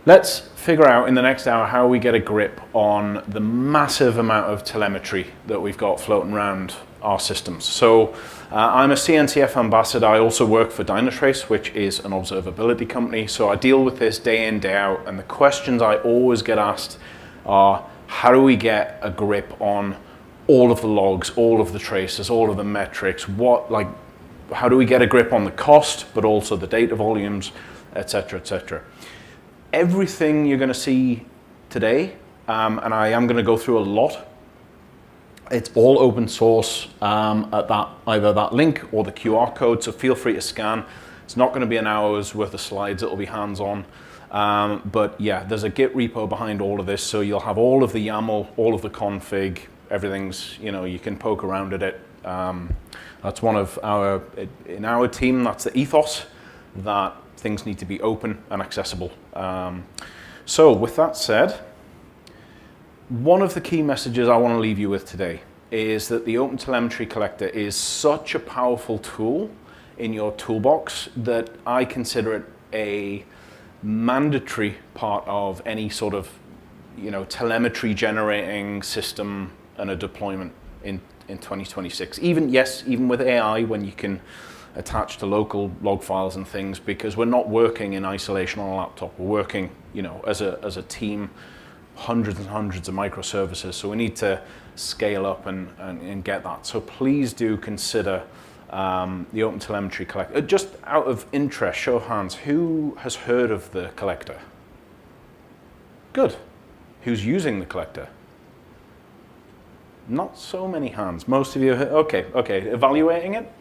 Let's figure out in the next hour how we get a grip on the massive amount of telemetry that we've got floating around our systems. So I'm a CNCF ambassador. I also work for Dynatrace, which is an observability company. So I deal with this day in, day out. And the questions I always get asked are, how do we get a grip on all of the logs, all of the traces, all of the metrics? How do we get a grip on the cost, but also the data volumes, et cetera, et cetera. Everything you're going to see today, and I am going to go through a lot, it's all open source at either that link or the QR code, so feel free to scan. It's not going to be an hour's worth of slides, it'll be hands-on. But yeah, there's a Git repo behind all of this, so you'll have all of the YAML, all of the config, everything's, you can poke around at it. That's one of in our team, that's the ethos, that things need to be open and accessible. So with that said, one of the key messages I want to leave you with today is that the OpenTelemetry Collector is such a powerful tool in your toolbox that I consider it a mandatory part of any sort of telemetry generating system and a deployment in 2026. Even with AI, when you can attach to local log files and things, because we're not working in isolation on a laptop. We're working, as a team, hundreds and hundreds of microservices. So we need to scale up and get that. So please do consider the OpenTelemetry Collector. Just out of interest, show of hands, who has heard of the collector? Good. Who's using the collector? Not so many hands. Most of you, okay. Evaluating it?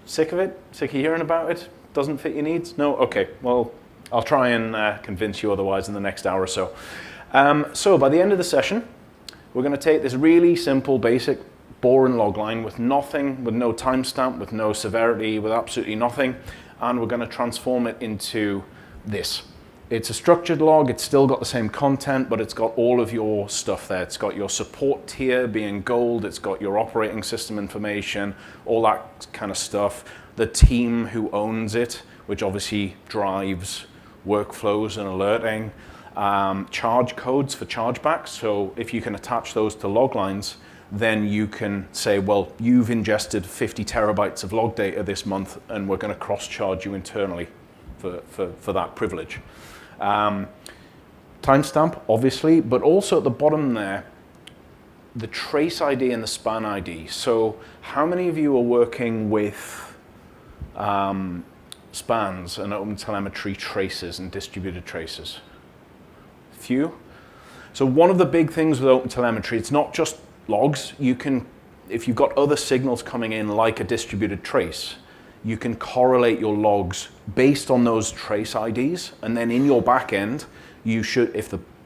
Sick of it? Sick of hearing about it? Doesn't fit your needs? No? Okay, well, I'll try and convince you otherwise in the next hour or so. So by the end of the session, we're going to take this really simple, basic, boring logline with nothing, with no timestamp, with no severity, with absolutely nothing, and we're going to transform it into this. It's a structured log, it's still got the same content, but it's got all of your stuff there. It's got your support tier being gold, it's got your operating system information, all that kind of stuff. The team who owns it, which obviously drives workflows and alerting. Charge codes for chargebacks, so if you can attach those to log lines, then you can say, well, you've ingested 50 terabytes of log data this month, and we're going to cross-charge you internally for that privilege. Timestamp, obviously, but also at the bottom there, the trace ID and the span ID. So how many of you are working with spans and OpenTelemetry traces and distributed traces? Few. So one of the big things with OpenTelemetry, it's not just logs. You can, if you've got other signals coming in like a distributed trace, you can correlate your logs based on those trace IDs, and then in your backend, you should,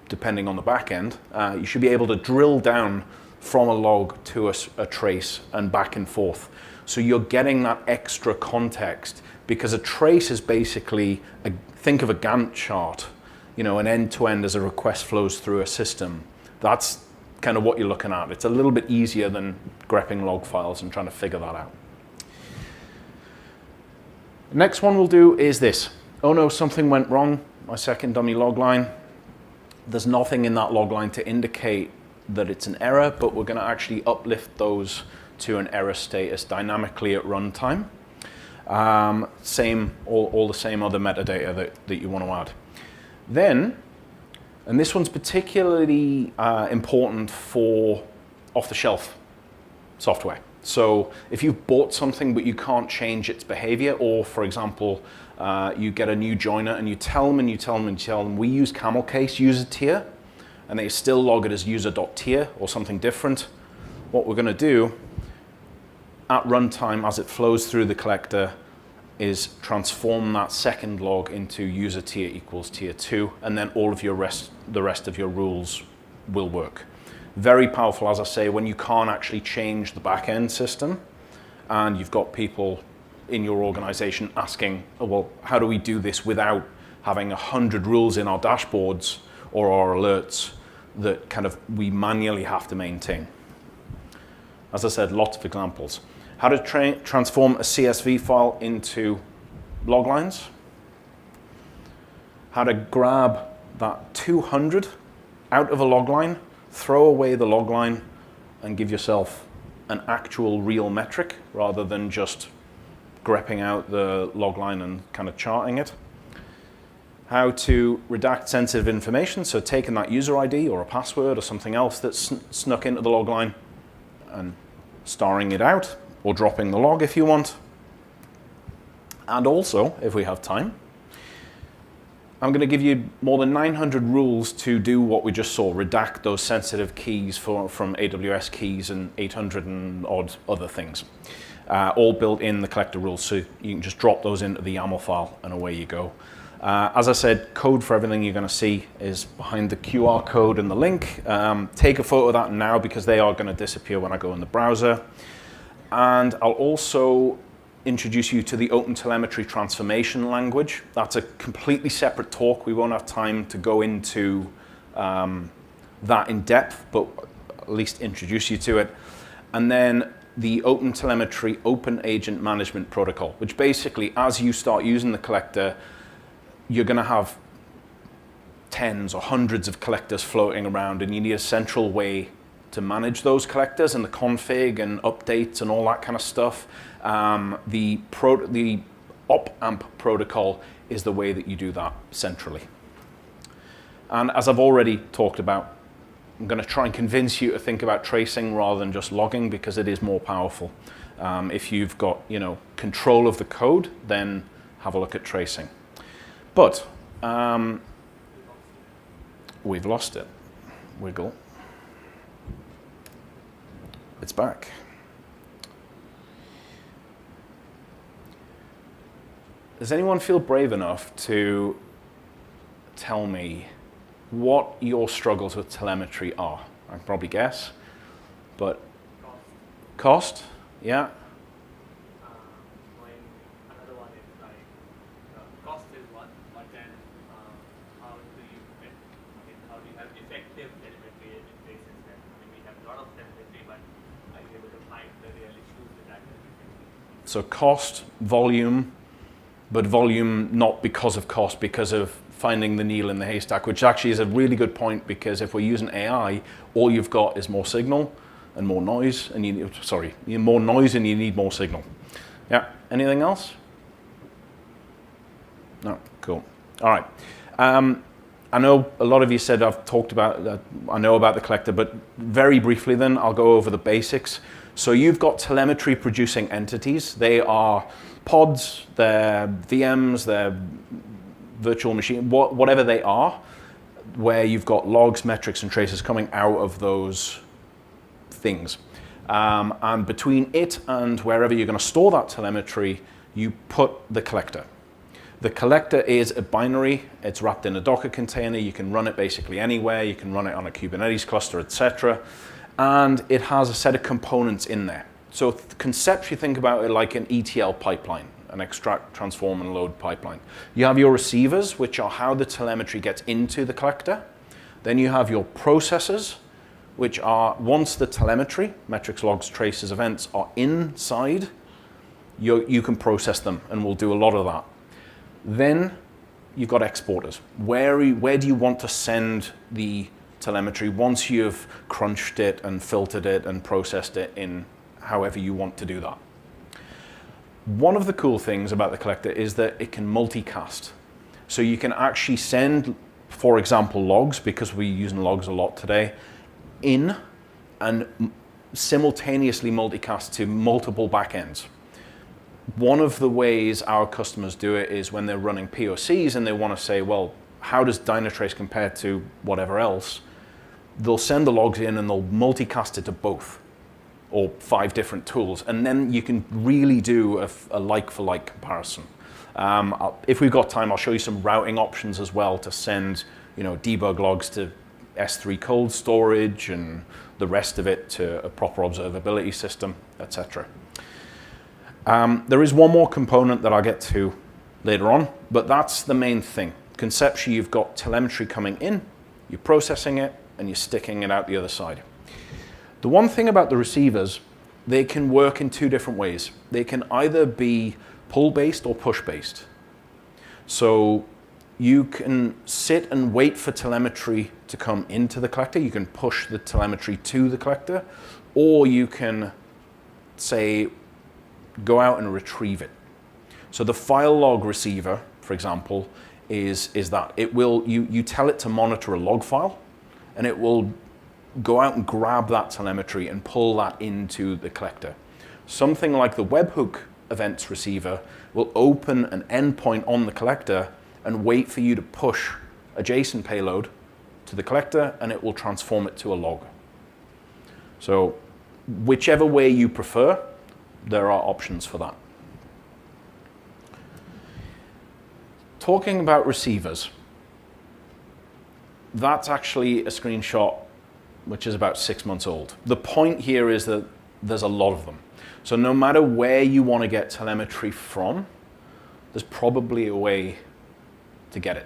depending on the backend, you should be able to drill down from a log to a trace and back and forth. So you're getting that extra context, because a trace is basically, think of a Gantt chart, an end-to-end as a request flows through a system. That's kind of what you're looking at. It's a little bit easier than grepping log files and trying to figure that out. Next one we'll do is this. Oh no, something went wrong. My second dummy log line. There's nothing in that log line to indicate that it's an error, but we're going to actually uplift those to an error status dynamically at runtime. All the same other metadata that you want to add. Then, and this one's particularly important for off-the-shelf software. So if you've bought something but you can't change its behavior, or for example, you get a new joiner and you tell them, we use camel case user tier, and they still log it as user.tier or something different. What we're going to do at runtime as it flows through the collector is transform that second log into user tier equals tier 2, and then all of the rest of your rules will work. Very powerful, as I say, when you can't actually change the back-end system and you've got people in your organization asking, oh, well, how do we do this without having 100 rules in our dashboards or our alerts that kind of we manually have to maintain? As I said, lots of examples. How to transform a CSV file into log lines. how to grab that 200 out of a log line, throw away the log line, and give yourself an actual real metric rather than just grepping out the log line and kind of charting it. How to redact sensitive information, so taking that user ID or a password or something else that's snuck into the log line and starring it out, or dropping the log if you want. And also, if we have time, I'm going to give you more than 900 rules to do what we just saw, redact those sensitive keys from AWS keys and 800 and odd other things, all built in the collector rules, so you can just drop those into the YAML file and away you go. As I said, code for everything you're going to see is behind the QR code and the link. Take a photo of that now because they are going to disappear when I go in the browser. And I'll also introduce you to the OpenTelemetry transformation language. That's a completely separate talk. We won't have time to go into that in depth, but at least introduce you to it. And then the OpenTelemetry Open Agent Management Protocol, which basically, as you start using the collector, you're going to have tens or hundreds of collectors floating around, and you need a central way to manage those collectors and the config and updates and all that kind of stuff. The op-amp protocol is the way that you do that centrally. And as I've already talked about, I'm going to try and convince you to think about tracing rather than just logging, because it is more powerful. If you've got, control of the code, then have a look at tracing. But we've lost it. Wiggle. It's back. Does anyone feel brave enough to tell me what your struggles with telemetry are? I can probably guess, but cost? Yeah. Another one is like cost is one, but then how do you have effective telemetry in places that we have a lot of telemetry, but are you able to find the real issues with that telemetry? So cost, volume, but volume not because of cost, because of finding the needle in the haystack, which actually is a really good point, because if we're using AI, all you've got is more signal and more noise, and you need more noise and you need more signal. Yeah, anything else? No, cool. All right. I know a lot of you said I've talked about, I know about the collector, but very briefly then, I'll go over the basics. So you've got telemetry producing entities. They are pods, they're VMs, they're virtual machine, whatever they are, where you've got logs, metrics, and traces coming out of those things. And between it and wherever you're going to store that telemetry, you put the collector. The collector is a binary. It's wrapped in a Docker container. You can run it basically anywhere. You can run it on a Kubernetes cluster, etc. And it has a set of components in there. So conceptually, think about it like an ETL pipeline, an extract, transform, and load pipeline. You have your receivers, which are how the telemetry gets into the collector. Then you have your processors, which are once the telemetry, metrics, logs, traces, events, are inside, you can process them, and we'll do a lot of that. Then you've got exporters. Where do you want to send the telemetry once you've crunched it and filtered it and processed it in however you want to do that? One of the cool things about the collector is that it can multicast. So you can actually send, for example, logs, because we're using logs a lot today, in and simultaneously multicast to multiple backends. One of the ways our customers do it is when they're running POCs and they want to say, well, how does Dynatrace compare to whatever else? They'll send the logs in and they'll multicast it to both, or 5 different tools, and then you can really do a like-for-like comparison. If we've got time, I'll show you some routing options as well to send, debug logs to S3 cold storage and the rest of it to a proper observability system, etc. There is one more component that I'll get to later on, but that's the main thing. Conceptually, you've got telemetry coming in, you're processing it, and you're sticking it out the other side. The one thing about the receivers, they can work in 2 different ways. They can either be pull-based or push-based. So You can sit and wait for telemetry to come into the collector. You can push the telemetry to the collector, or you can, say, go out and retrieve it. So the file log receiver, for example, is that it will, you tell it to monitor a log file, and it will go out and grab that telemetry and pull that into the collector. Something like the webhook events receiver will open an endpoint on the collector and wait for you to push a JSON payload to the collector, and it will transform it to a log. So whichever way you prefer, there are options for that. Talking about receivers, that's actually a screenshot which is about 6 months old. The point here is that there's a lot of them. So no matter where you want to get telemetry from, there's probably a way to get it.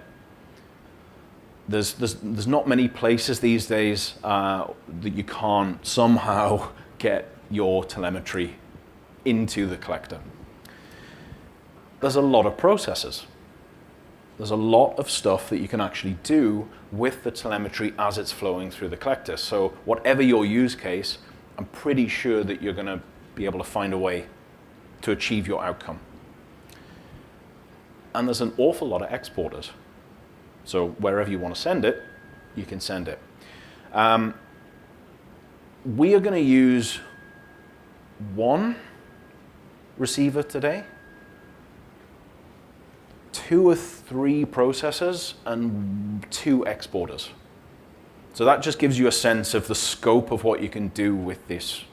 There's not many places these days that you can't somehow get your telemetry into the collector. There's a lot of processes. There's a lot of stuff that you can actually do with the telemetry as it's flowing through the collector. So whatever your use case, I'm pretty sure that you're going to be able to find a way to achieve your outcome. And there's an awful lot of exporters. So wherever you want to send it, you can send it. We are going to use one receiver today, 2 or 3 processors, and 2 exporters. So that just gives you a sense of the scope of what you can do with this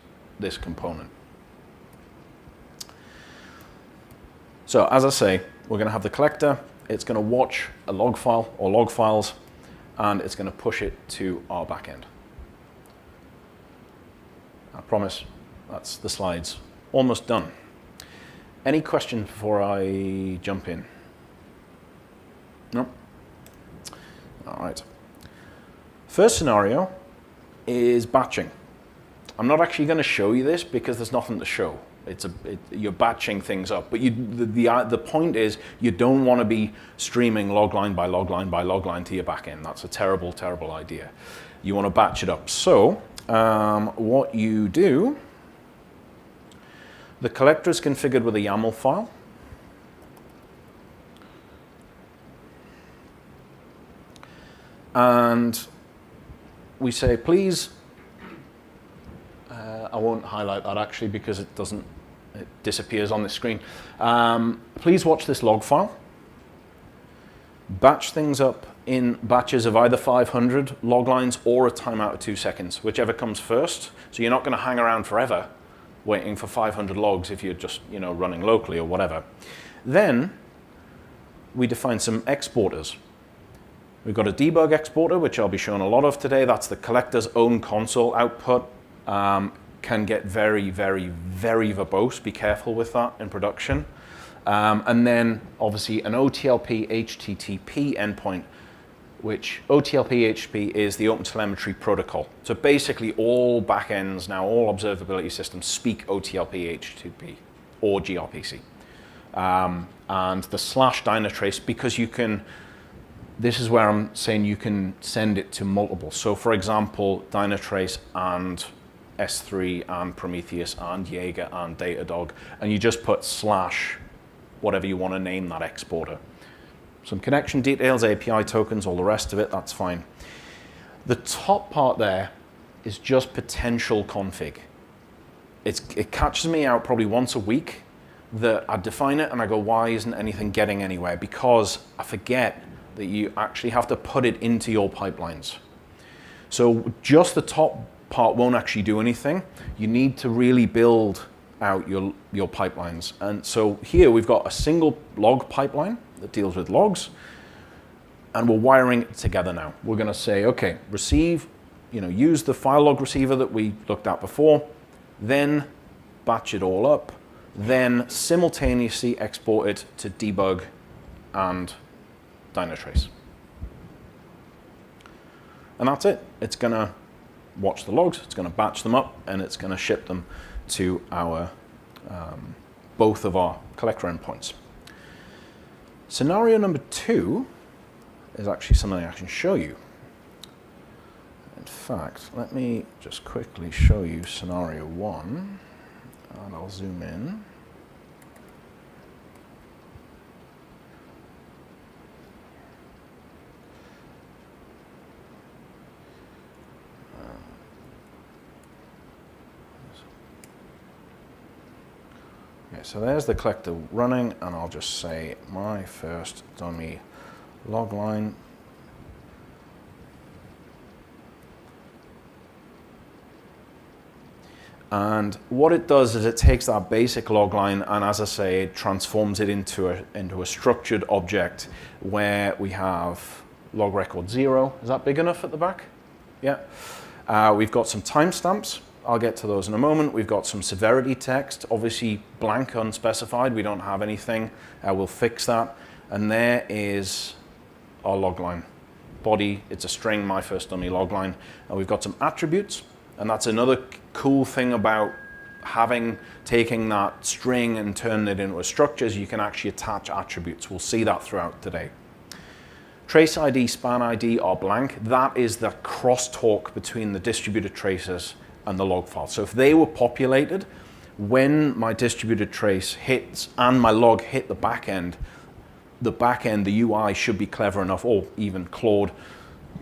component. So as I say, we're going to have the collector. It's going to watch a log file or log files, and it's going to push it to our backend. I promise that's the slides almost done. Any questions before I jump in? No? All right. First scenario is batching. I'm not actually going to show you this because there's nothing to show. You're batching things up, but the point is you don't want to be streaming log line by log line by log line to your backend. That's a terrible, terrible idea. You want to batch it up. So what you do, the collector is configured with a YAML file. And we say, please, I won't highlight that actually because it disappears on the screen. Please watch this log file. Batch things up in batches of either 500 log lines or a timeout of 2 seconds, whichever comes first. So you're not going to hang around forever waiting for 500 logs if you're just running locally or whatever. Then we define some exporters. We've got a debug exporter, which I'll be showing a lot of today. That's the collector's own console output. Can get very, very, very verbose. Be careful with that in production. And then obviously an OTLP HTTP endpoint, which OTLP HTTP is the OpenTelemetry protocol. So basically all backends now, all observability systems speak OTLP HTTP or gRPC. And the /Dynatrace, because you can, this is where I'm saying you can send it to multiple. So for example, Dynatrace and S3 and Prometheus and Jaeger and Datadog, and you just put / whatever you want to name that exporter. Some connection details, API tokens, all the rest of it, that's fine. The top part there is just potential config. It catches me out probably once a week that I define it and I go, why isn't anything getting anywhere? Because I forget that you actually have to put it into your pipelines. So just the top part won't actually do anything. You need to really build out your pipelines. And so here we've got a single log pipeline that deals with logs, and we're wiring it together now. We're going to say, okay, receive, use the file log receiver that we looked at before, then batch it all up, then simultaneously export it to debug and Dynatrace. And that's it. It's going to watch the logs, it's going to batch them up, and it's going to ship them to our both of our collector endpoints. Scenario number 2 is actually something I can show you. In fact, let me just quickly show you scenario 1, and I'll zoom in. Okay, so there's the collector running, and I'll just say my first dummy log line. And what it does is it takes that basic log line and, as I say, it transforms it into a structured object where we have log record 0. Is that big enough at the back? Yeah. We've got some timestamps. I'll get to those in a moment. We've got some severity text, obviously blank, unspecified. We don't have anything. We'll fix that. And there is our log line. Body, it's a string, my first dummy log line. And we've got some attributes. And that's another cool thing about taking that string and turning it into a structure is you can actually attach attributes. We'll see that throughout today. Trace ID, span ID are blank. That is the crosstalk between the distributed traces and the log file. So if they were populated, when my distributed trace hits and my log hit the back end, the UI should be clever enough, or even Claude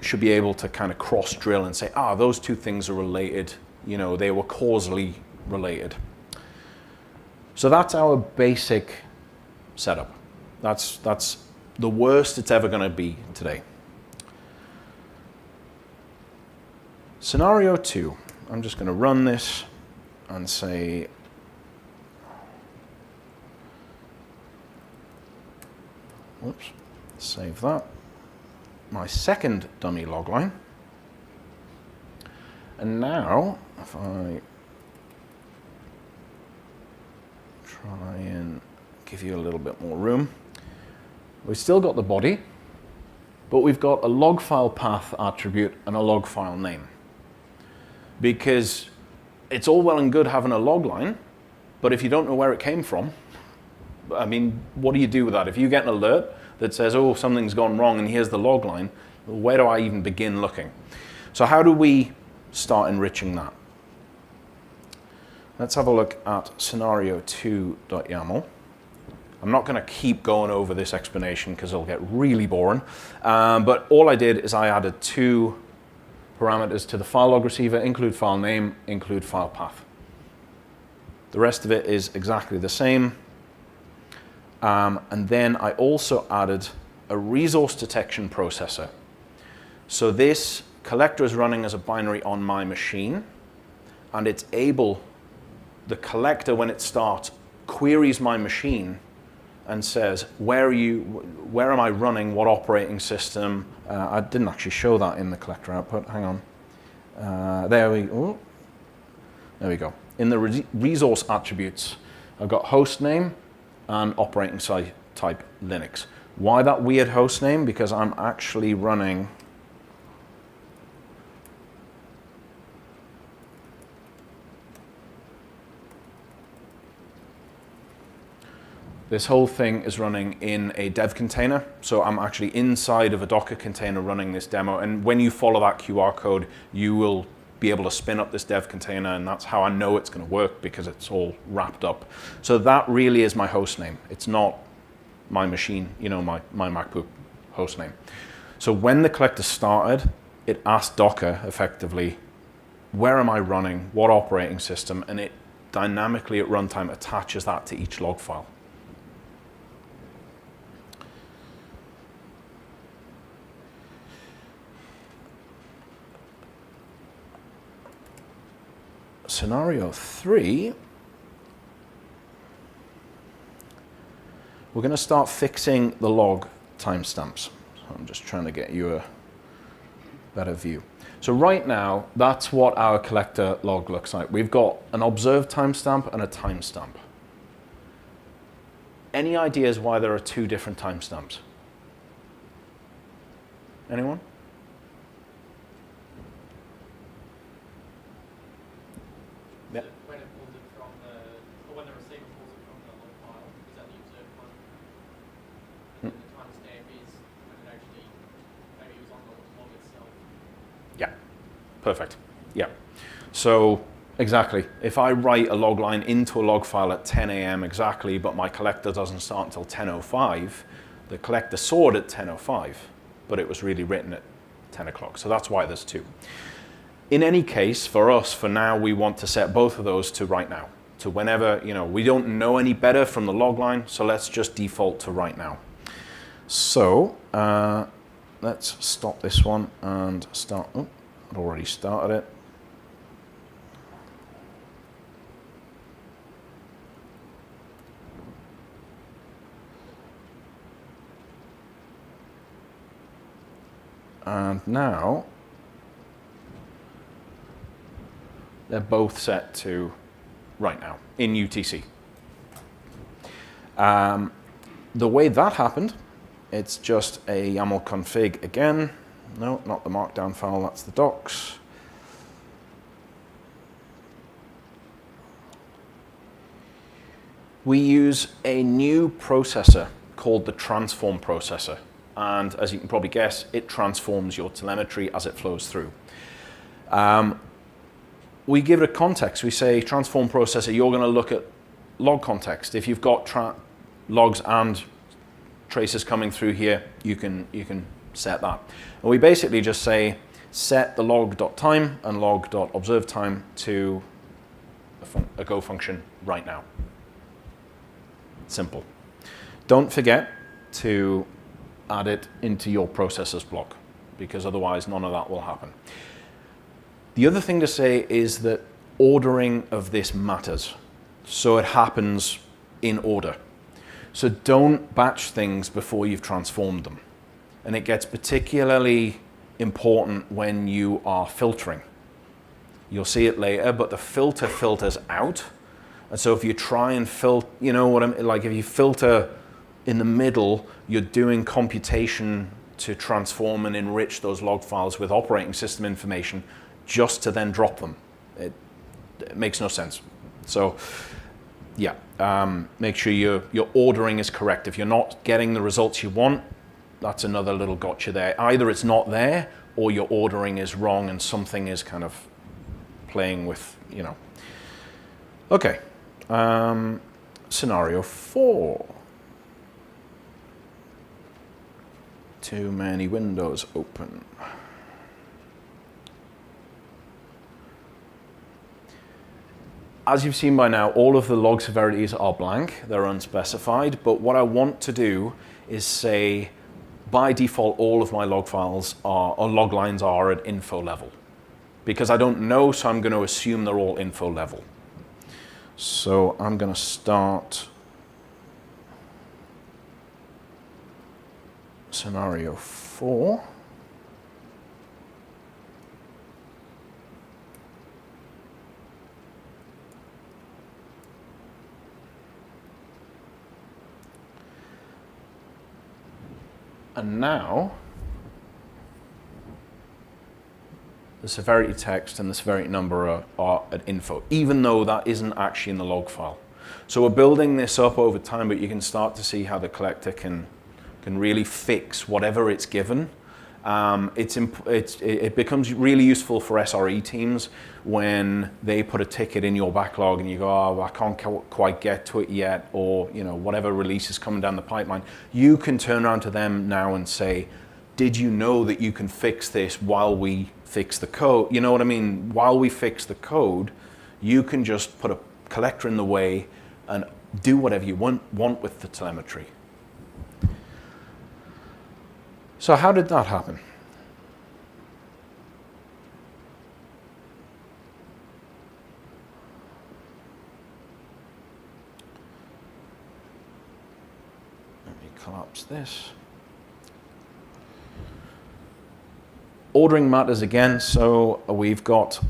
should be able to kind of cross drill and say, those two things are related, they were causally related. So that's our basic setup. That's the worst it's ever going to be today. Scenario 2. I'm just going to run this and say, whoops, save that. My second dummy log line. And now, if I try and give you a little bit more room, we've still got the body, but we've got a log file path attribute and a log file name. Because it's all well and good having a log line, but if you don't know where it came from, I mean, what do you do with that? If you get an alert that says, something's gone wrong and here's the log line, where do I even begin looking? So how do we start enriching that? Let's have a look at scenario2.yaml. I'm not going to keep going over this explanation because it'll get really boring. But all I did is I added 2 parameters to the file log receiver, include file name, include file path. The rest of it is exactly the same. And then I also added a resource detection processor. So this collector is running as a binary on my machine, and it's able, the collector, when it starts, queries my machine and says, where am I running, what operating system? I didn't actually show that in the collector output, hang on. There we go. In the resource attributes, I've got host name and operating type Linux. Why that weird host name? Because I'm actually running this whole thing is running in a dev container. So I'm actually inside of a Docker container running this demo. And when you follow that QR code, you will be able to spin up this dev container, and that's how I know it's going to work because it's all wrapped up. So that really is my host name. It's not my machine, my MacBook host name. So when the collector started, it asked Docker effectively, where am I running, what operating system, and it dynamically at runtime attaches that to each log file. Scenario 3, we're going to start fixing the log timestamps. So I'm just trying to get you a better view. So right now, that's what our collector log looks like. We've got an observed timestamp and a timestamp. Any ideas why there are 2 different timestamps? Anyone? Yeah. When it pulls it from or when the receiver pulls it from the log file, is that the observed one? And then the timestamp is when it actually Perfect. Yeah. So exactly, if I write a log line into a log file at 10 a.m. exactly, but my collector doesn't start until 10:05, the collector saw it at 10:05, but it was really written at 10 o'clock. So that's why there's two. In any case, for us, for now, we want to set both of those to right now. To whenever, we don't know any better from the log line, so let's just default to right now. So let's stop this one and start. Oh, I've already started it. And now they're both set to right now in UTC. The way that happened, it's just a YAML config again. No, not the markdown file, that's the docs. We use a new processor called the transform processor. And as you can probably guess, it transforms your telemetry as it flows through. We give it a context. We say, transform processor, you're going to look at log context. If you've got logs and traces coming through here, you can set that. And we basically just say, set the log.time and log.observeTime to a go function right now. Simple. Don't forget to add it into your processor's block, because otherwise none of that will happen. The other thing to say is that ordering of this matters. So it happens in order. So don't batch things before you've transformed them. And it gets particularly important when you are filtering. You'll see it later, but the filter filters out. And so if you try and filter, like if you filter in the middle, you're doing computation to transform and enrich those log files with operating system information just to then drop them. It makes no sense. So yeah, make sure your ordering is correct. If you're not getting the results you want, that's another little gotcha there. Either it's not there or your ordering is wrong and something is kind of playing with, Okay, scenario 4. Too many windows open. As you've seen by now, all of the log severities are blank, they're unspecified, but what I want to do is say, by default, all of my log files or log lines are at info level. Because I don't know, so I'm going to assume they're all info level. So I'm going to start scenario 4. And now the severity text and the severity number are at info, even though that isn't actually in the log file. So we're building this up over time, but you can start to see how the collector can really fix whatever it's given. It becomes really useful for SRE teams when they put a ticket in your backlog and you go, oh, I can't quite get to it yet, or whatever release is coming down the pipeline. You can turn around to them now and say, did you know that you can fix this while we fix the code? You know what I mean? While we fix the code, you can just put a collector in the way and do whatever you want with the telemetry. So how did that happen? Let me collapse this. Ordering matters again, so we've got,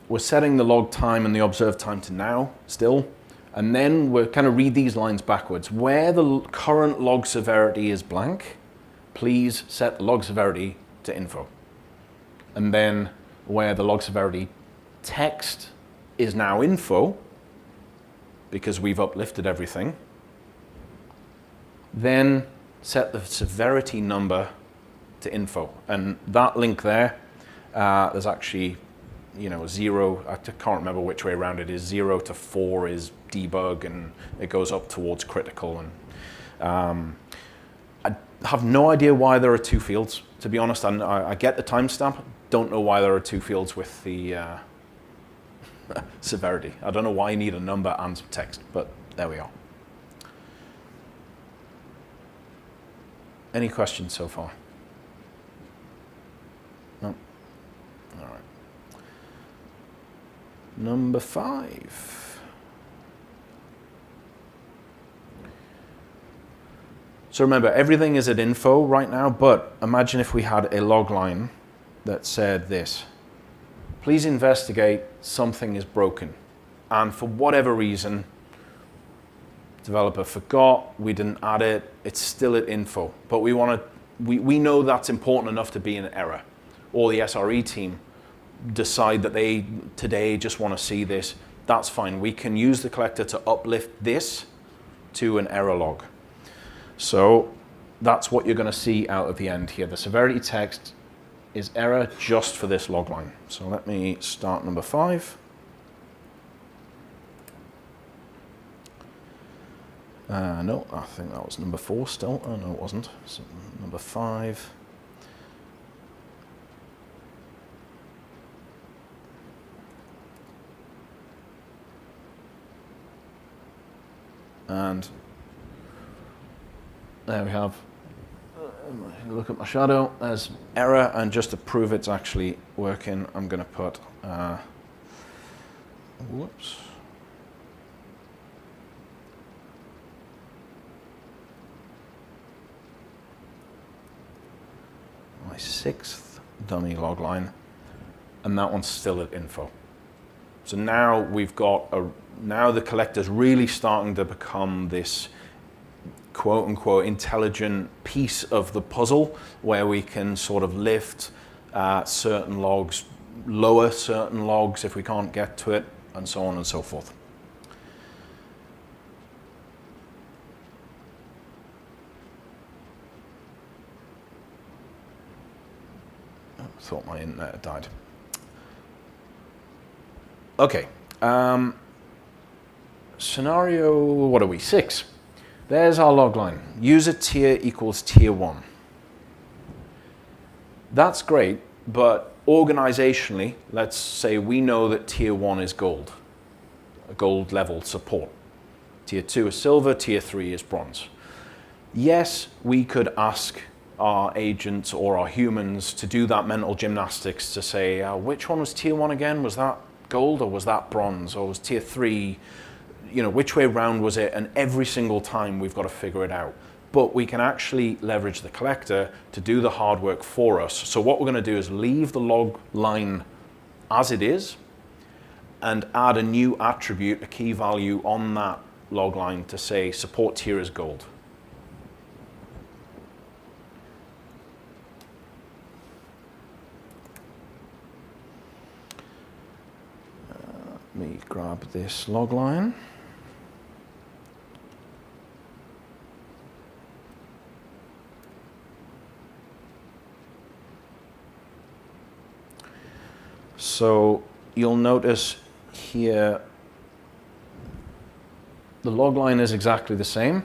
we're setting the log time and the observed time to now still, and then we're kind of read these lines backwards. Where the current log severity is blank, please set the log severity to info. And then where the log severity text is now info, because we've uplifted everything, then set the severity number to info. And that link there There's actually, 0, I can't remember which way around it is. 0 to 4 is debug, and it goes up towards critical. And I have no idea why there are 2 fields, to be honest. I get the timestamp, don't know why there are 2 fields with the severity. I don't know why you need a number and some text, but there we are. Any questions so far? No? All right. Number 5. So remember, everything is at info right now, but imagine if we had a log line that said this. Please investigate, something is broken. And for whatever reason, developer forgot, we didn't add it, it's still at info. But we know that's important enough to be an error. Or the SRE team decide that they today just want to see this, that's fine. We can use the collector to uplift this to an error log. So that's what you're going to see out of the end here. The severity text is error just for this log line. So let me start number 5. No, I think that was number 4 still. Oh, no, it wasn't. So number 5. And there we have, look at my shadow, there's error, and just to prove it's actually working, I'm going to put, whoops. My 6th dummy log line, and that one's still at info. So now we've got now the collector's really starting to become this quote unquote intelligent piece of the puzzle where we can sort of lift certain logs, lower certain logs if we can't get to it, and so on and so forth. Thought my internet had died. Okay. Scenario, what are we? 6. There's our log line. User tier equals tier 1. That's great, but organizationally, let's say we know that tier 1 is gold, a gold level support. Tier 2 is silver, tier 3 is bronze. Yes, we could ask our agents or our humans to do that mental gymnastics to say, which one was tier 1 again? Was that gold or was that bronze? Or was tier 3, which way round was it? And every single time we've got to figure it out. But we can actually leverage the collector to do the hard work for us. So what we're going to do is leave the log line as it is and add a new attribute, a key value on that log line to say support tier is gold. Let me grab this log line. So you'll notice here the log line is exactly the same.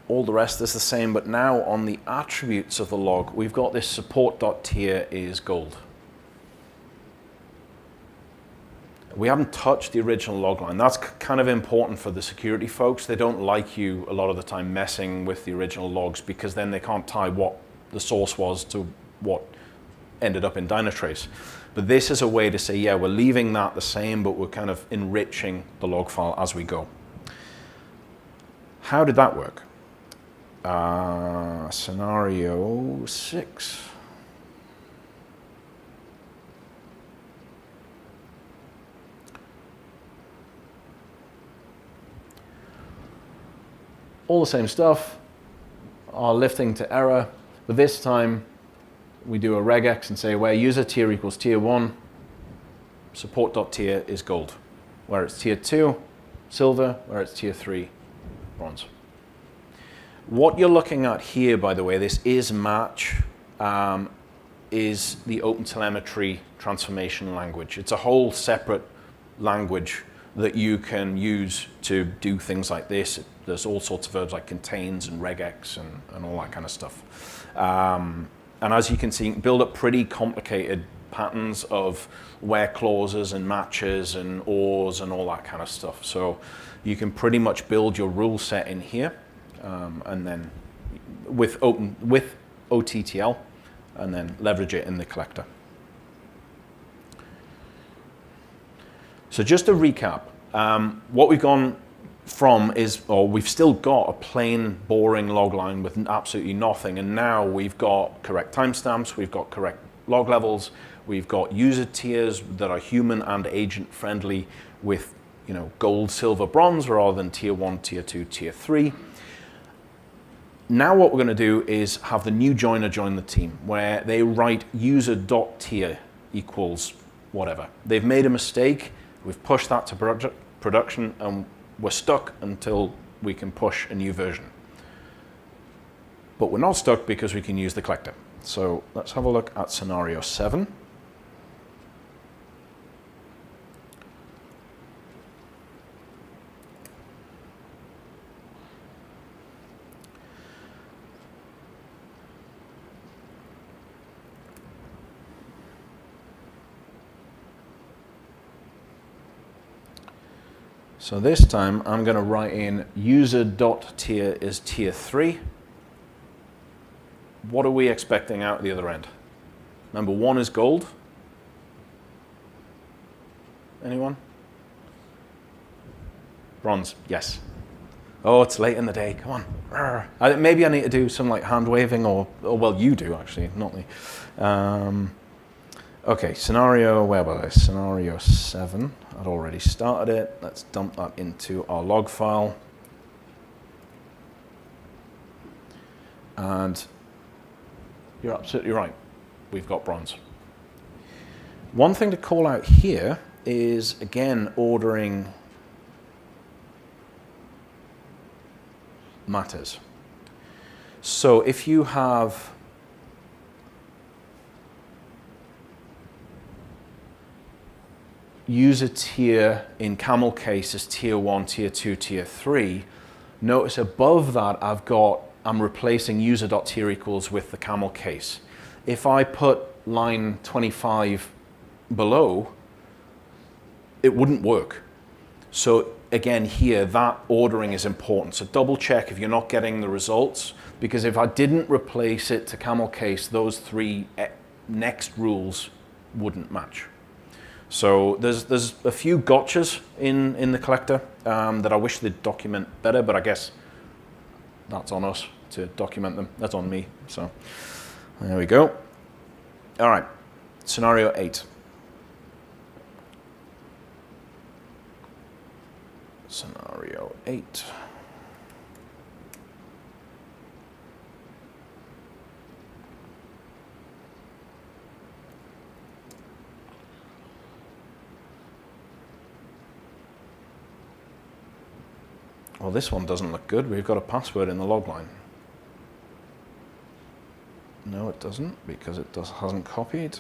All the rest is the same, but now on the attributes of the log, we've got this support.tier is gold. We haven't touched the original logline. That's kind of important for the security folks. They don't like you a lot of the time messing with the original logs because then they can't tie what the source was to what ended up in Dynatrace. But this is a way to say, yeah, we're leaving that the same, but we're kind of enriching the log file as we go. How did that work? Scenario 6. All the same stuff, our lifting to error, but this time we do a regex and say where user tier equals tier 1, support.tier is gold. Where it's tier 2, silver, where it's tier 3, bronze. What you're looking at here, by the way, this is match. is the OpenTelemetry transformation language. It's a whole separate language that you can use to do things like this. There's all sorts of verbs like contains and regex and all that kind of stuff. And as you can see, you can build up pretty complicated patterns of where clauses and matches and ors and all that kind of stuff. So you can pretty much build your rule set in here, and then with OTTL, and then leverage it in the collector. So just to recap, what we've gone from is, or we've still got a plain, boring log line with absolutely nothing, and now we've got correct timestamps, we've got correct log levels, we've got user tiers that are human and agent friendly with, you know, gold, silver, bronze rather than tier 1, tier 2, tier 3. Now what we're going to do is have the new joiner join the team, where they write user.tier equals whatever. They've made a mistake, we've pushed that to production, and we're stuck until we can push a new version. But we're not stuck because we can use the collector. So let's have a look at scenario 7. So this time I'm going to write in user.tier is tier 3. What are we expecting out the other end? Number 1 is gold. Anyone? Bronze, yes. Oh, it's late in the day, come on. Maybe I need to do some like hand waving, or well, you do actually, not me. Okay, scenario, where was I? Scenario 7, I'd already started it. Let's dump that into our log file. And you're absolutely right, we've got bronze. One thing to call out here is, again, ordering matters. So if you have user tier in camel case is tier 1, tier 2, tier 3, notice above that I'm replacing user.tier equals with the camel case. If I put line 25 below, it wouldn't work. So again here, that ordering is important. So double check if you're not getting the results, because if I didn't replace it to camel case, those 3 next rules wouldn't match. So there's a few gotchas in the collector that I wish they'd document better, but I guess that's on us to document them. That's on me. So there we go. All right, scenario 8. Scenario 8. Well, this one doesn't look good. We've got a password in the log line. No, it doesn't, because it hasn't copied.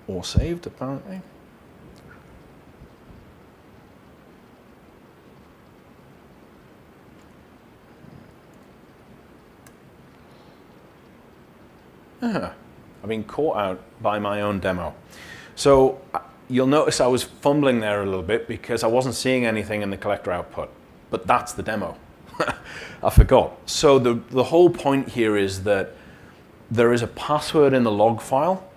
Or saved, apparently. I've been caught out by my own demo. So you'll notice I was fumbling there a little bit because I wasn't seeing anything in the collector output, but that's the demo. I forgot. So the whole point here is that there is a password in the log file,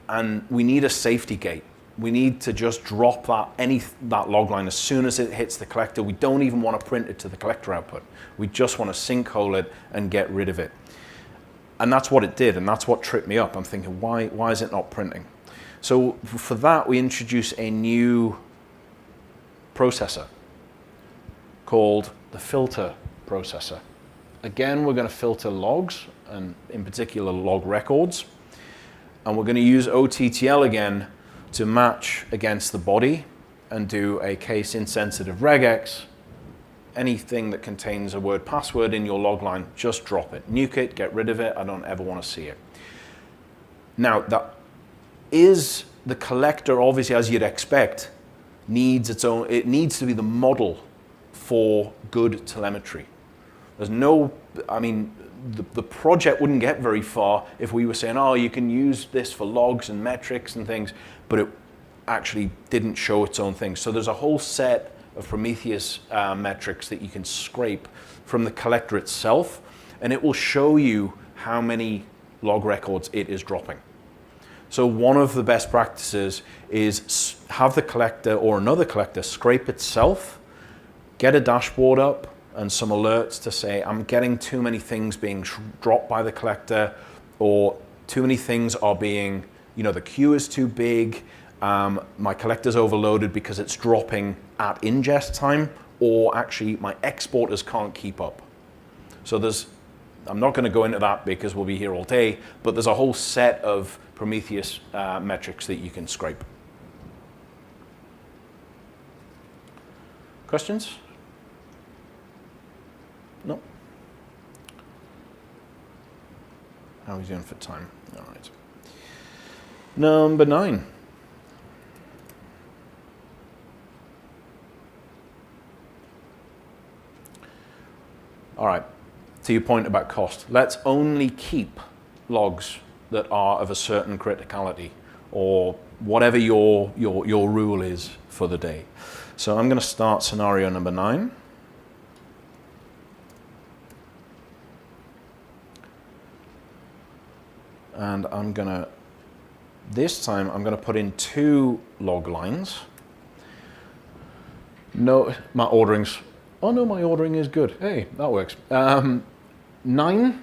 and we need a safety gate. We need to just drop that log line as soon as it hits the collector. We don't even want to print it to the collector output. We just want to sinkhole it and get rid of it. And that's what it did, and that's what tripped me up. I'm thinking, why is it not printing? So for that, we introduce a new processor called the filter processor. Again, we're going to filter logs, and in particular log records. And we're going to use OTTL again to match against the body and do a case insensitive regex anything that contains a word password in your log line, just drop it. Nuke it, get rid of it. I don't ever want to see it. Now, that is the collector, obviously, as you'd expect, needs its own, it needs to be the model for good telemetry. There's no, I mean, the project wouldn't get very far if we were saying, oh, you can use this for logs and metrics and things, but it actually didn't show its own thing. So there's a whole set of Prometheus metrics that you can scrape from the collector itself, and it will show you how many log records it is dropping. So one of the best practices is have the collector or another collector scrape itself, get a dashboard up and some alerts to say, I'm getting too many things being dropped by the collector, or too many things are being, the queue is too big, my collector's overloaded because it's dropping at ingest time, or actually my exporters can't keep up. So I'm not going to go into that because we'll be here all day, but there's a whole set of Prometheus metrics that you can scrape. Questions? No? How are we doing for time? All right. Number 9. All right, to your point about cost, let's only keep logs that are of a certain criticality, or whatever your rule is for the day. So I'm going to start scenario number 9. And this time I'm going to put in 2 log lines. No, my ordering's, oh no, my ordering is good. Hey, that works. 9,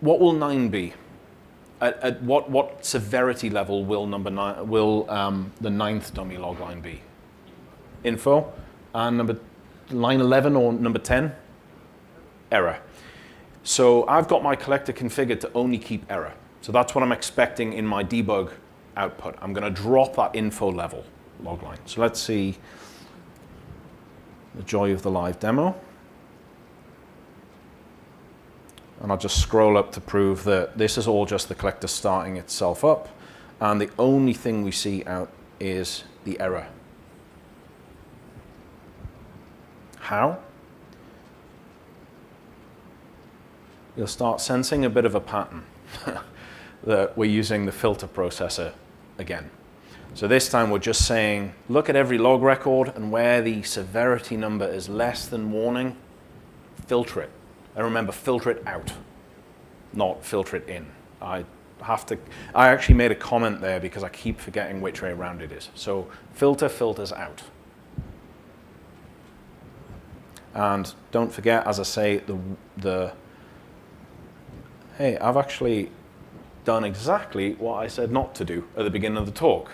what will 9 be? At what severity level will the 9th dummy log line be? Info. And line 11 or number 10? Error. So I've got my collector configured to only keep error. So that's what I'm expecting in my debug output. I'm going to drop that info level log line. So let's see the joy of the live demo. And I'll just scroll up to prove that this is all just the collector starting itself up. And the only thing we see out is the error. How? You'll start sensing a bit of a pattern that we're using the filter processor again. So this time we're just saying, look at every log record, and where the severity number is less than warning, filter it. And remember, filter it out, not filter it in. I actually made a comment there because I keep forgetting which way around it is. So filters out. And don't forget, as I say, hey, I've actually done exactly what I said not to do at the beginning of the talk.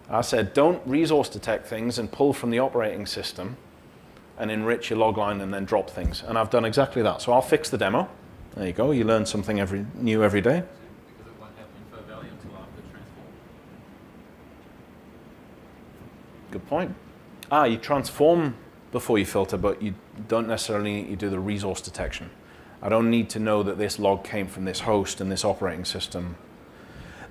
I said, don't resource detect things and pull from the operating system and enrich your log line and then drop things. And I've done exactly that. So I'll fix the demo. There you go. You learn something new every day. Because it won't have info value until after transform. Good point. You transform before you filter, but you don't necessarily need to do the resource detection. I don't need to know that this log came from this host and this operating system.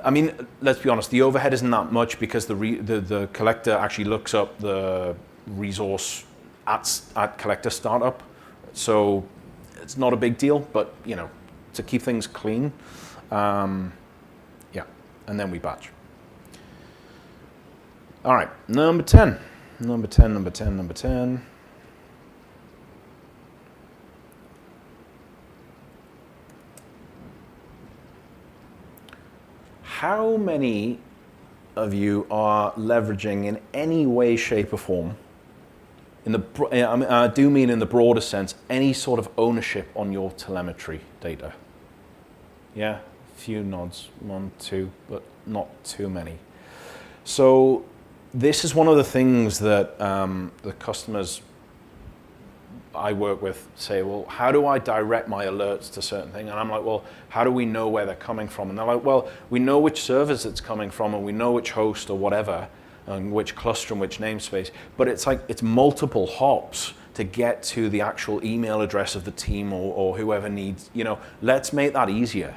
I mean, let's be honest, the overhead isn't that much because the collector actually looks up the resource at collector startup. So it's not a big deal, but to keep things clean, yeah, and then we batch. All right, number 10. How many of you are leveraging in any way, shape, or form, I do mean in the broader sense, any sort of ownership on your telemetry data? Yeah, a few nods, 1, 2, but not too many. So this is one of the things that the customers I work with say, well, how do I direct my alerts to certain things? And I'm like, well, how do we know where they're coming from? And they're like, well, we know which servers it's coming from, and we know which host or whatever, and which cluster and which namespace, but it's multiple hops to get to the actual email address of the team or whoever needs, let's make that easier.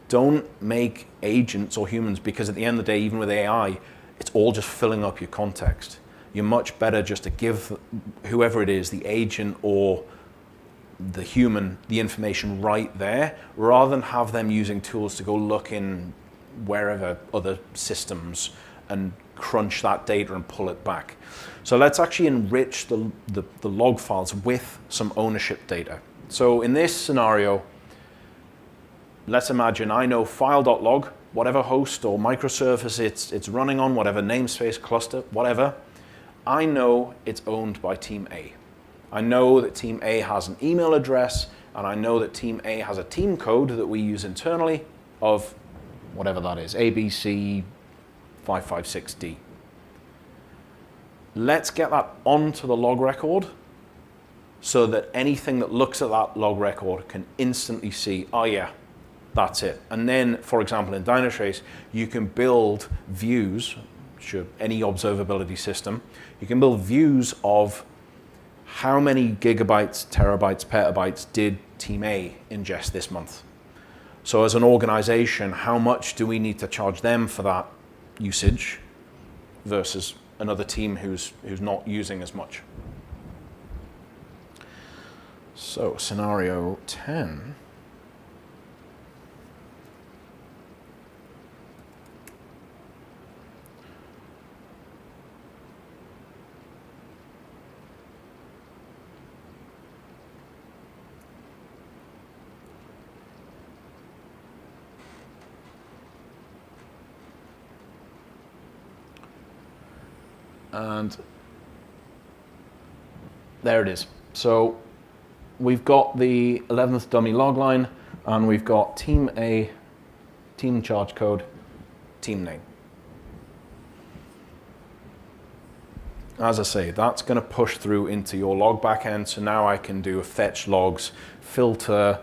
Don't make agents or humans, because at the end of the day, even with AI, it's all just filling up your context. You're much better just to give whoever it is, the agent or the human, the information right there, rather than have them using tools to go look in wherever other systems and crunch that data and pull it back. So let's actually enrich the log files with some ownership data. So in this scenario, let's imagine I know file.log, whatever host or microservice it's running on, whatever namespace, cluster, whatever, I know it's owned by Team A. I know that Team A has an email address, and I know that Team A has a team code that we use internally of whatever that is, ABC556D. Let's get that onto the log record so that anything that looks at that log record can instantly see, oh yeah, that's it. And then, for example, in Dynatrace, you can build views, any observability system, you can build views of how many gigabytes, terabytes, petabytes did Team A ingest this month. So as an organization, how much do we need to charge them for that usage versus another team who's not using as much? So scenario 10. And there it is. So we've got the 11th dummy log line, and we've got Team A, team charge code, team name. As I say, that's going to push through into your log backend. So now I can do a fetch logs, filter,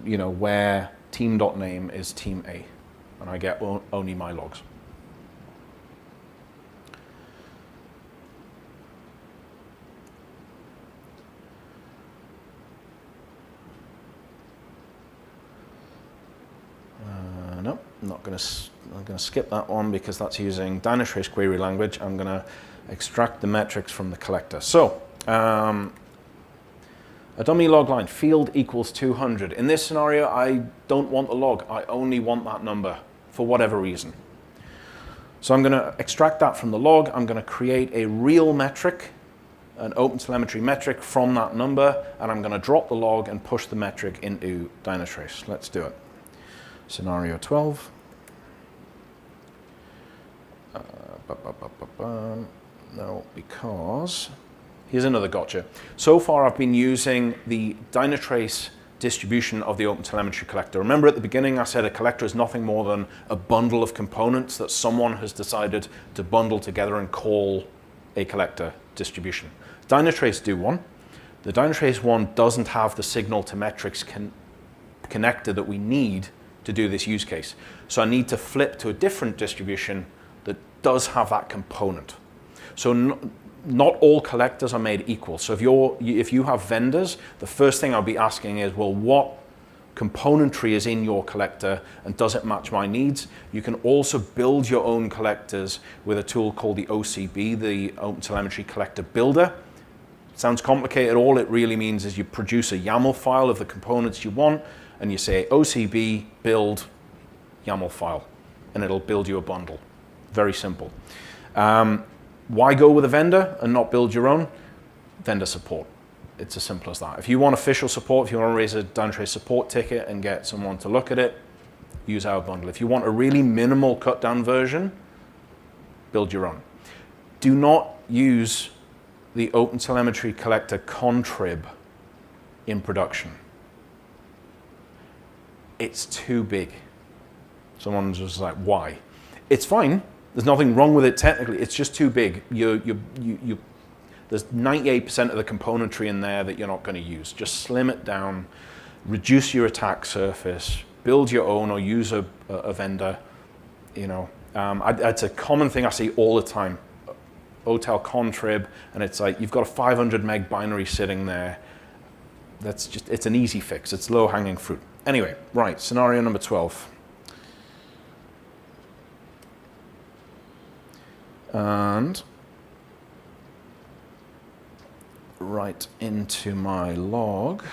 where team.name is Team A, and I get only my logs. No, I'm going to skip that one because that's using Dynatrace query language. I'm going to extract the metrics from the collector. So, a dummy log line, field equals 200. In this scenario, I don't want the log. I only want that number for whatever reason. So I'm going to extract that from the log. I'm going to create a real metric, an OpenTelemetry metric from that number, and I'm going to drop the log and push the metric into Dynatrace. Let's do it. Scenario 12. No, because here's another gotcha. So far I've been using the Dynatrace distribution of the OpenTelemetry Collector. Remember at the beginning I said a collector is nothing more than a bundle of components that someone has decided to bundle together and call a collector distribution. Dynatrace do one. The Dynatrace one doesn't have the signal to metrics connector that we need to do this use case. So I need to flip to a different distribution that does have that component. So not all collectors are made equal. So if you have vendors, the first thing I'll be asking is, well, what componentry is in your collector and does it match my needs? You can also build your own collectors with a tool called the OCB, the OpenTelemetry Collector Builder. Sounds complicated. All it really means is you produce a YAML file of the components you want, and you say OCB build YAML file, and it'll build you a bundle. Very simple. Why go with a vendor and not build your own? Vendor support. It's as simple as that. If you want official support, if you want to raise a Dynatrace support ticket and get someone to look at it, use our bundle. If you want a really minimal cut down version, build your own. Do not use the OpenTelemetry Collector contrib in production. It's too big. Someone's just like, why? It's fine. There's nothing wrong with it technically. It's just too big. There's 98% of the componentry in there that you're not going to use. Just slim it down, reduce your attack surface, build your own or use a vendor. It's a common thing I see all the time. OTel contrib, and it's like you've got a 500 meg binary sitting there. That's just, it's an easy fix. It's low hanging fruit. Anyway, right, scenario number 12. And right into my log,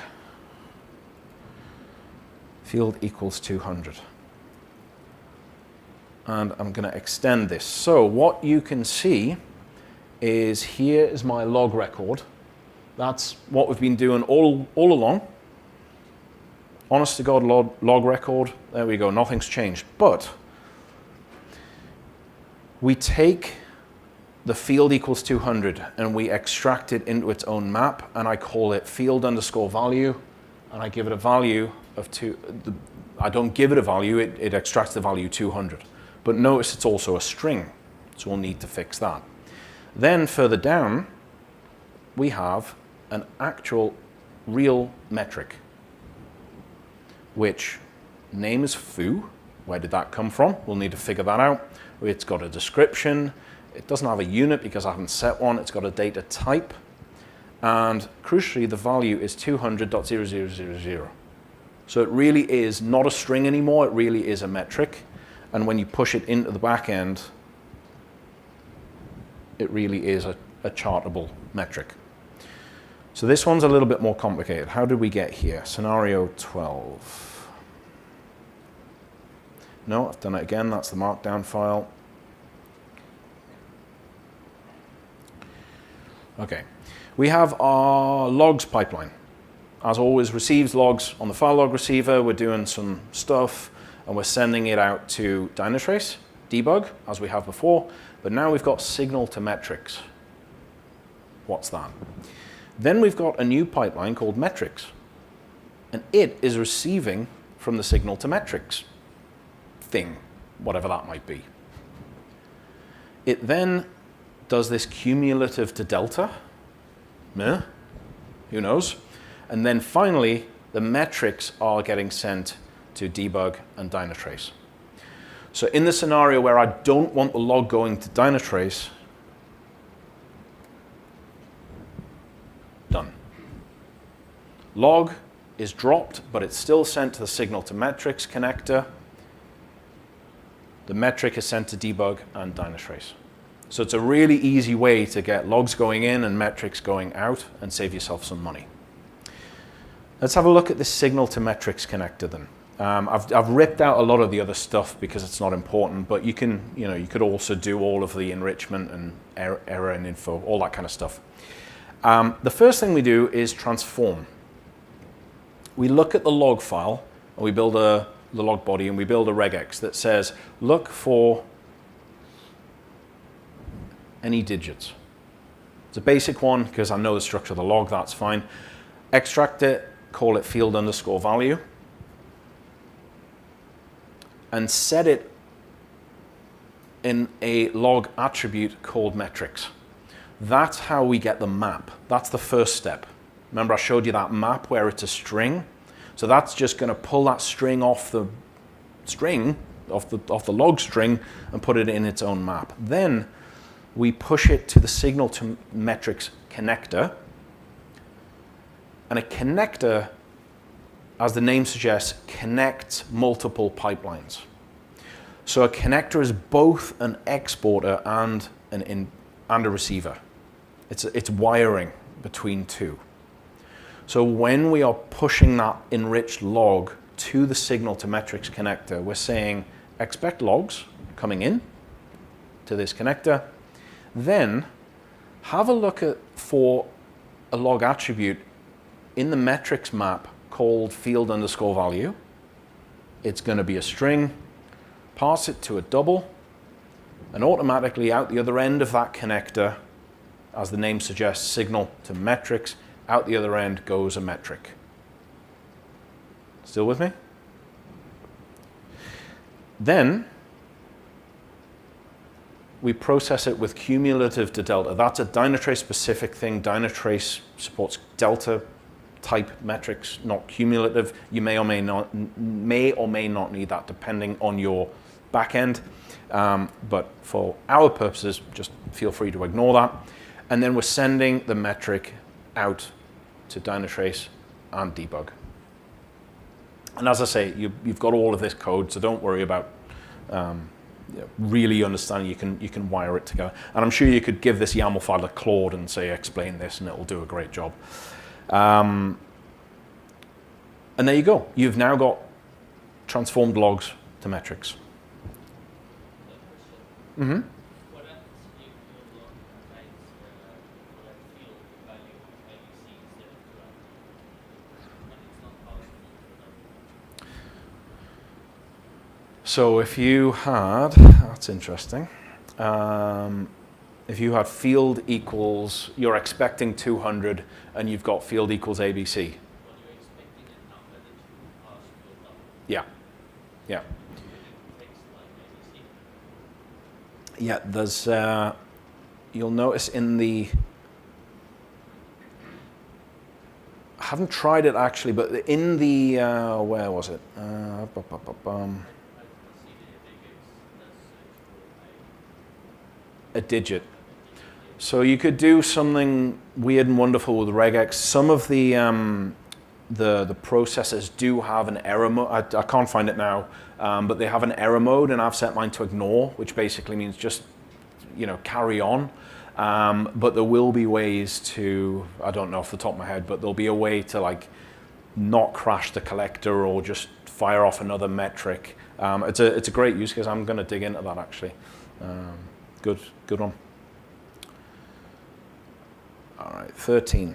field equals 200. And I'm going to extend this. So what you can see is here is my log record. That's what we've been doing all along. Honest to God log record. There we go. Nothing's changed. But we take the field equals 200 and we extract it into its own map, and I call it field underscore value, and I give it a value of I don't give it a value, it extracts the value 200. But notice it's also a string, so we'll need to fix that. Then further down, we have an actual real metric, which name is foo. Where did that come from? We'll need to figure that out. It's got a description. It doesn't have a unit because I haven't set one. It's got a data type. And crucially, the value is 200.0000. So it really is not a string anymore. It really is a metric. And when you push it into the back end, it really is a chartable metric. So this one's a little bit more complicated. How did we get here? Scenario 12. No, I've done it again. That's the markdown file. Okay. We have our logs pipeline. As always, receives logs on the file log receiver. We're doing some stuff, and we're sending it out to Dynatrace, debug, as we have before. But now we've got signal to metrics. What's that? Then we've got a new pipeline called metrics. And it is receiving from the signal to metrics thing, whatever that might be. It then does this cumulative to delta. Who knows? And then finally, the metrics are getting sent to debug and Dynatrace. So in the scenario where I don't want the log going to Dynatrace, done. Log is dropped, but it's still sent to the signal to metrics connector. The metric is sent to debug and Dynatrace. So it's a really easy way to get logs going in and metrics going out and save yourself some money. Let's have a look at this signal to metrics connector then. I've ripped out a lot of the other stuff because it's not important, but you could also do all of the enrichment and error and info, all that kind of stuff. The first thing we do is transform. We look at the log file and we build the log body, and we build a regex that says look for any digits. It's a basic one because I know the structure of the log, that's fine. Extract it, call it field underscore value, and set it in a log attribute called metrics. That's how we get the map. That's the first step. Remember I showed you that map where it's a string? So that's just going to pull that string off the string, off the log string, and put it in its own map. Then we push it to the signal to metrics connector. And a connector, as the name suggests, connects multiple pipelines. So a connector is both an exporter and a receiver. It's wiring between two. So when we are pushing that enriched log to the signal to metrics connector, we're saying expect logs coming in to this connector. Then have a look for a log attribute in the metrics map called field underscore value. It's going to be a string. Pass it to a double, and automatically out the other end of that connector, as the name suggests, signal to metrics, out the other end goes a metric. Still with me? Then we process it with cumulative to delta. That's a Dynatrace specific thing. Dynatrace supports delta type metrics, not cumulative. You may or may not need that depending on your backend. But for our purposes, just feel free to ignore that. And then we're sending the metric out to Dynatrace and debug. And as I say, you've got all of this code, so don't worry about really understanding. You can wire it together. And I'm sure you could give this YAML file to Claude and say, explain this, and it'll do a great job. And there you go. You've now got transformed logs to metrics. Mm-hmm. What happens if your log contains like field value ABC instead of 12? And it's not possible. So if you had, that's interesting. If you had field equals, you're expecting 200, and you've got field equals ABC. Well, you're expecting a number that you pass to a number. Yeah, yeah. Text like ABC. Yeah, there's, you'll notice in the, I haven't tried it actually, but in the, where was it? A digit. So you could do something weird and wonderful with regex. Some of the processors do have an error mode. I can't find it now, but they have an error mode, and I've set mine to ignore, which basically means just, carry on. But there will be ways to, I don't know off the top of my head, but there'll be a way to like not crash the collector or just fire off another metric. It's a great use case. I'm going to dig into that actually. Good one. All right, 13.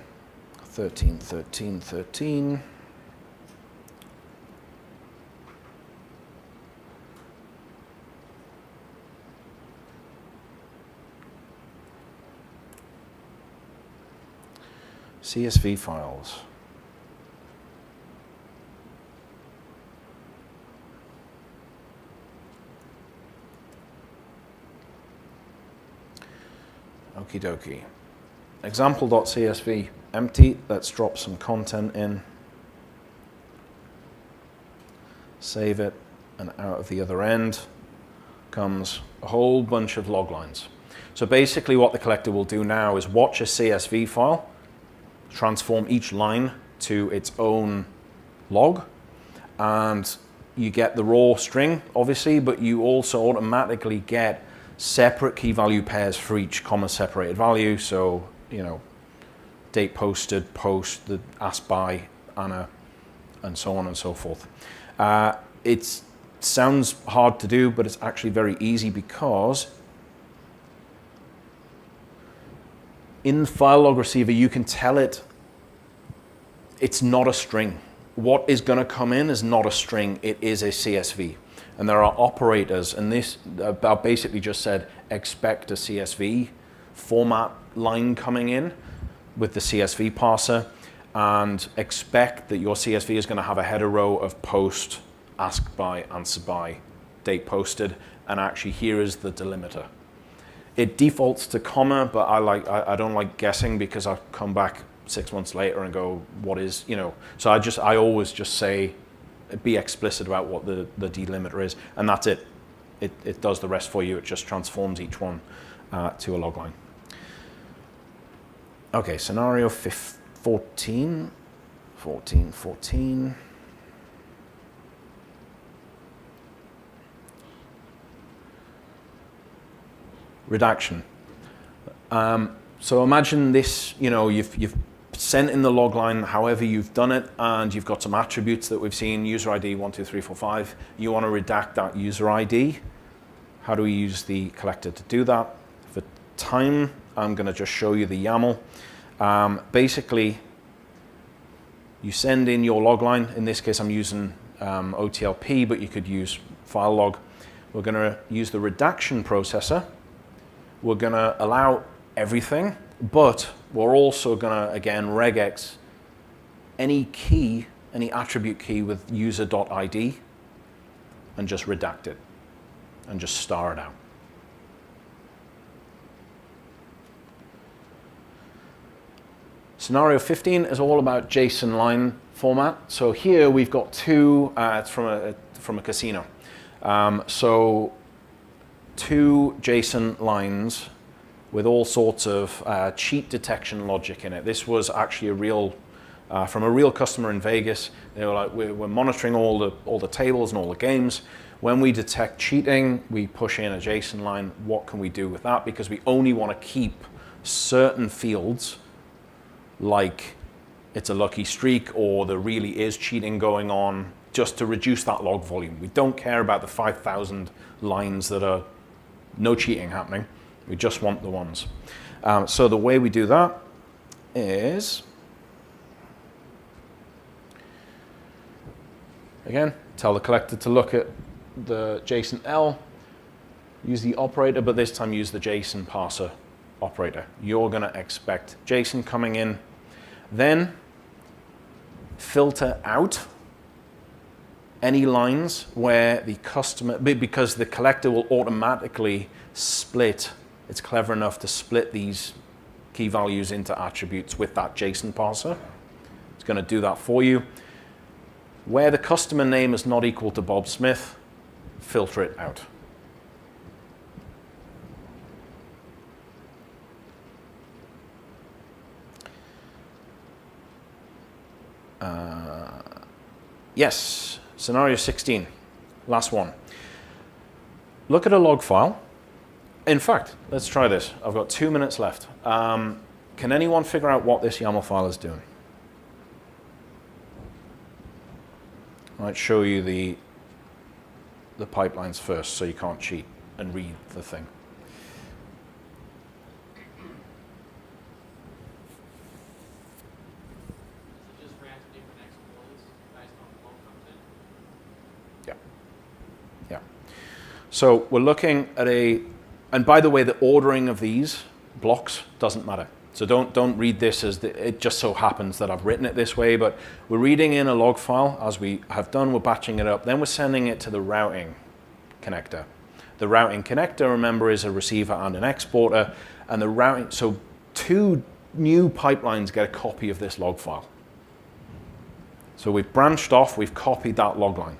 CSV files. Okie dokie. Example.csv empty. Let's drop some content in. Save it, and out of the other end comes a whole bunch of log lines. So basically what the collector will do now is watch a CSV file, transform each line to its own log, and you get the raw string, obviously, but you also automatically get separate key value pairs for each comma separated value. So, date posted, post, the ask by, Anna, and so on and so forth. It sounds hard to do, but it's actually very easy because in the file log receiver, you can tell it it's not a string. What is going to come in is not a string, it is a CSV. And there are operators, and this I basically just said expect a CSV format line coming in with the CSV parser, and expect that your CSV is going to have a header row of post, ask by, answer by, date posted, and actually here is the delimiter. It defaults to comma, but I don't like guessing because I come back 6 months later and go, what is, so I always just say, be explicit about what the delimiter is, and that's it. It does the rest for you. It just transforms each one to a log line. Okay, scenario 14. Redaction. So imagine this, you've sent in the log line however you've done it, and you've got some attributes that we've seen, user ID 12345. You want to redact that user ID. How do we use the collector to do that? For time, I'm going to just show you the YAML. Basically, you send in your log line. In this case, I'm using OTLP, but you could use file log. We're going to use the redaction processor. We're going to allow everything, but we're also going to, again, regex any key, any attribute key with user.id, and just redact it, and just star it out. Scenario 15 is all about JSON line format. So here we've got two, it's from a casino. So 2 JSON lines with all sorts of cheat detection logic in it. This was actually a real, from a real customer in Vegas. They were like, we're monitoring all the tables and all the games. When we detect cheating, we push in a JSON line. What can we do with that? Because we only want to keep certain fields, like it's a lucky streak or there really is cheating going on, just to reduce that log volume. We don't care about the 5,000 lines that are no cheating happening. We just want the ones. So the way we do that is, again, tell the collector to look at the JSON-L, use the operator, but this time use the JSON parser operator. You're going to expect JSON coming in, then filter out any lines where the customer, because the collector will automatically split, it's clever enough to split these key values into attributes with that JSON parser. It's going to do that for you. Where the customer name is not equal to Bob Smith, filter it out. Yes, scenario 16, last one. Look at a log file. In fact, let's try this. I've got 2 minutes left. Can anyone figure out what this YAML file is doing? I might show you the pipelines first so you can't cheat and read the thing. Just ran to different exports based on what comes in. Yeah. Yeah. So we're looking at and by the way, the ordering of these blocks doesn't matter. So don't read this as it just so happens that I've written it this way, but we're reading in a log file as we have done, we're batching it up, then we're sending it to the routing connector. The routing connector, remember, is a receiver and an exporter, and the routing, so 2 new pipelines get a copy of this log file. So we've branched off, we've copied that log line.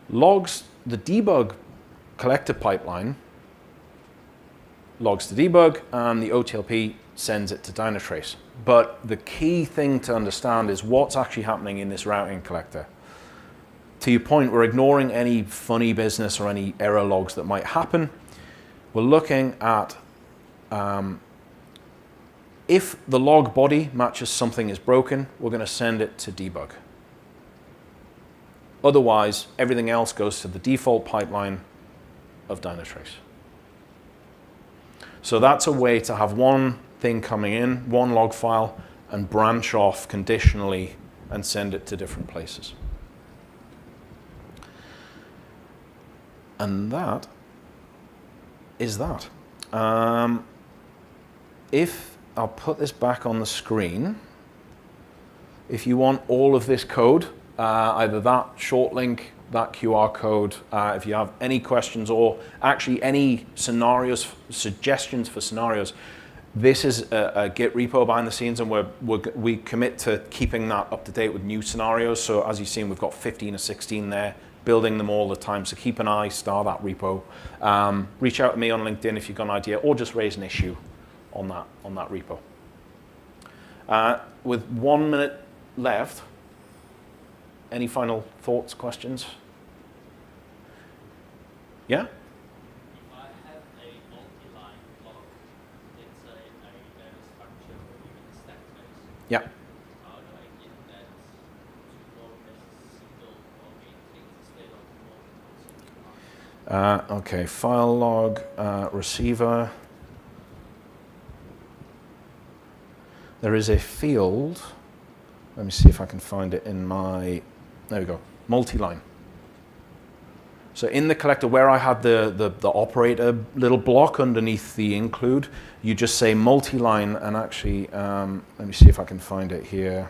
Logs, the debug collector pipeline logs the debug, and the OTLP sends it to Dynatrace. But the key thing to understand is what's actually happening in this routing collector. To your point, we're ignoring any funny business or any error logs that might happen. We're looking at if the log body matches something is broken, we're going to send it to debug. Otherwise, everything else goes to the default pipeline of Dynatrace. So that's a way to have one thing coming in, one log file, and branch off conditionally and send it to different places. And that is that. If I'll put this back on the screen, if you want all of this code, either that short link, that QR code, if you have any questions or actually any scenarios, suggestions for scenarios, this is a Git repo behind the scenes, and we commit to keeping that up to date with new scenarios. So as you've seen, we've got 15 or 16 there, building them all the time. So keep an eye, star that repo. Reach out to me on LinkedIn if you've got an idea, or just raise an issue on that repo. With 1 minute left, any final thoughts, questions? Yeah? If I have a multi-line log, let's say a data structure or even a stack trace, Yeah. how do I get that to load as a single log instead of multiple? Okay, file log, receiver. There is a field. Let me see if I can find it in my, there we go, multi-line. So in the collector, where I had the operator little block underneath the include, you just say multi-line, and actually, let me see if I can find it here.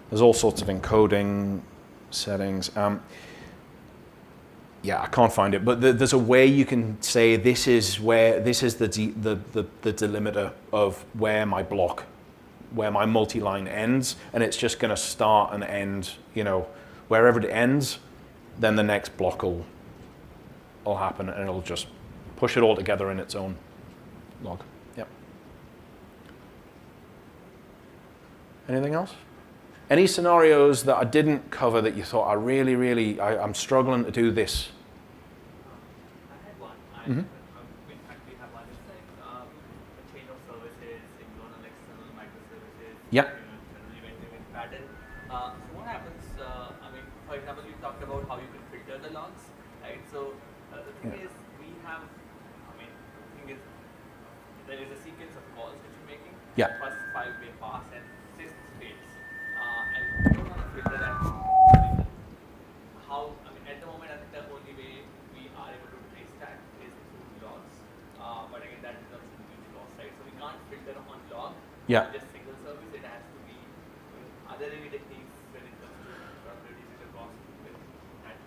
There's all sorts of encoding settings. Yeah, I can't find it, but there's a way you can say this is the delimiter of where my block, where my multi-line ends, and it's just going to start and end, wherever it ends, then the next block will will happen, and it'll just push it all together in its own log. Yep. Anything else? Any scenarios that I didn't cover that you thought I'm struggling to do this? I had one. Mhm. In fact, we have one. It's like a chain of services, internal, external microservices. Yeah. Internal event pattern. So what happens? For example, you talked about how you can filter the logs, right? So the thing is, we have. The thing is, there is a sequence of calls which you're making. Yeah. First 5-way pass and 6th fails. And you don't want to filter that. At the moment, I think the only way we are able to trace that is through logs. But again, that becomes a huge loss, right? So we can't filter on log. Yeah. Just single service. It has to be other heavy techniques when it comes to reducing the cost with that.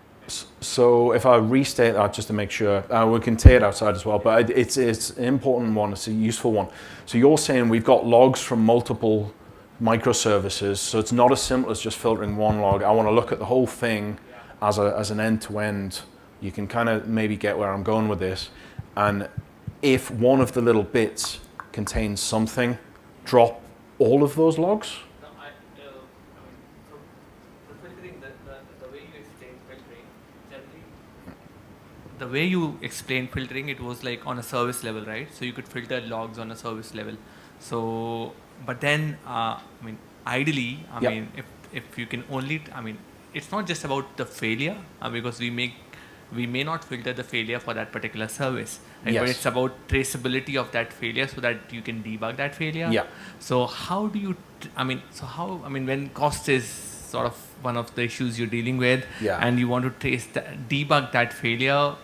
So if I restate that just to make sure, we can take it outside as well, but it's an important one, it's a useful one. So you're saying we've got logs from multiple microservices, so it's not as simple as just filtering one log. I want to look at the whole thing as an end-to-end. You can kind of maybe get where I'm going with this. And if one of the little bits contains something, drop all of those logs? No, so the filtering, the way you explain filtering, generally, the way you explain filtering, it was like on a service level, right? So you could filter logs on a service level. So, but then, ideally, if you can only, it's not just about the failure, because we may not filter the failure for that particular service, right? Yes. But it's about traceability of that failure so that you can debug that failure. Yeah. So how do you, when cost is sort of one of the issues you're dealing with, Yeah. and you want to debug that failure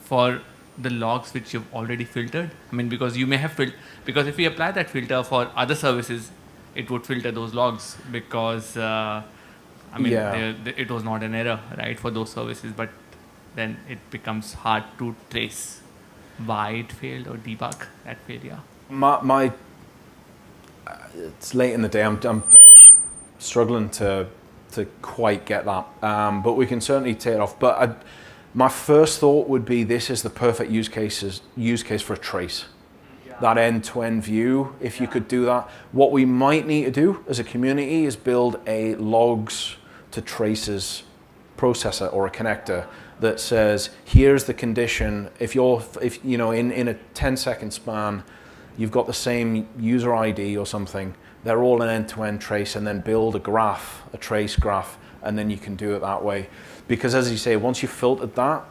for the logs which you've already filtered, because you may have because if we apply that filter for other services, it would filter those logs because, it was not an error, right, for those services, but then it becomes hard to trace why it failed or debug that failure. It's late in the day. I'm struggling to quite get that, but we can certainly take it off. But my first thought would be this is the perfect use case for a trace. That end-to-end view, if you could do that. What we might need to do as a community is build a logs to traces processor or a connector that says, here's the condition. If in a 10-second span, you've got the same user ID or something, they're all an end-to-end trace, and then build a graph, a trace graph, and then you can do it that way. Because as you say, once you've filtered that,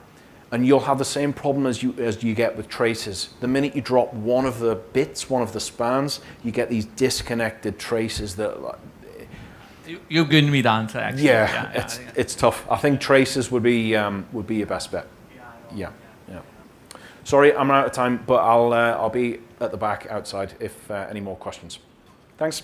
and you'll have the same problem as you get with traces. The minute you drop one of the bits, one of the spans, you get these disconnected traces that. You've given me the answer, actually. Yeah, it's tough. I think traces would be your best bet. Yeah. Sorry, I'm out of time, but I'll be at the back outside if any more questions. Thanks.